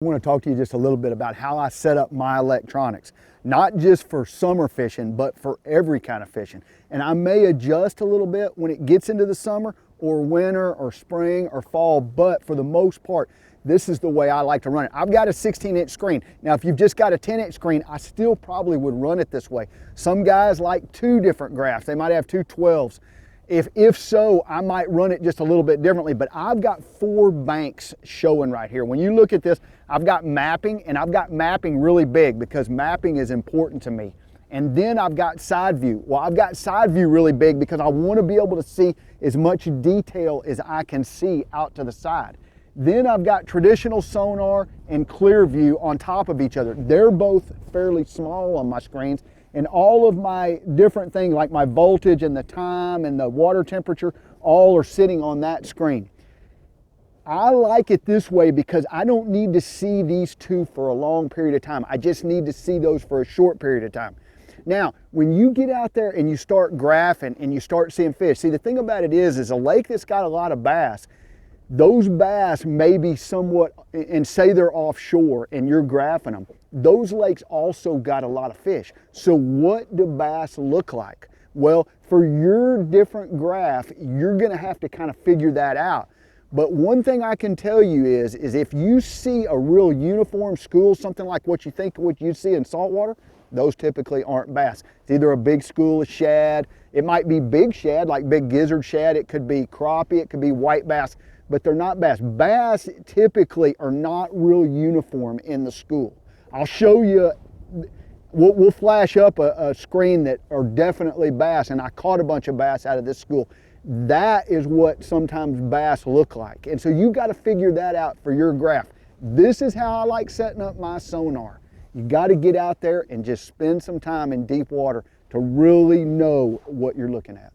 I want to talk to you just a little bit about how I set up my electronics, not just for summer fishing, but for every kind of fishing. And I may adjust a little bit when it gets into the summer or winter or spring or fall, but for the most part, this is the way I like to run it. I've got a 16-inch screen. Now, if you've just got a 10-inch screen, I still probably would run it this way. Some guys like two different graphs. They might have two 12s. If so, I might run it just a little bit differently, but I've got 4 banks showing right here. When you look at this, I've got mapping, and I've got mapping really big because mapping is important to me. And then I've got side view. Well, I've got side view really big because I want to be able to see as much detail as I can see out to the side. Then I've got traditional sonar and clear view on top of each other. They're both fairly small on my screens, and all of my different things like my voltage and the time and the water temperature all are sitting on that screen. I like it this way because I don't need to see these two for a long period of time. I just need to see those for a short period of time. Now, when you get out there and you start graphing and you start seeing fish, see, the thing about it is a lake that's got a lot of bass, those bass may be somewhat, and say they're offshore and you're graphing them, those lakes also got a lot of fish. So what do bass look like? Well, for your different graph, you're gonna have to kind of figure that out. But one thing I can tell you is if you see a real uniform school, something like what you see in saltwater, those typically aren't bass. It's either a big school of shad, it might be big shad, like big gizzard shad, it could be crappie, it could be white bass, but they're not bass. Bass typically are not real uniform in the school. I'll show you, we'll flash up a screen that are definitely bass, and I caught a bunch of bass out of this school. That is what sometimes bass look like. And so you've got to figure that out for your graph. This is how I like setting up my sonar. You got to get out there and just spend some time in deep water to really know what you're looking at.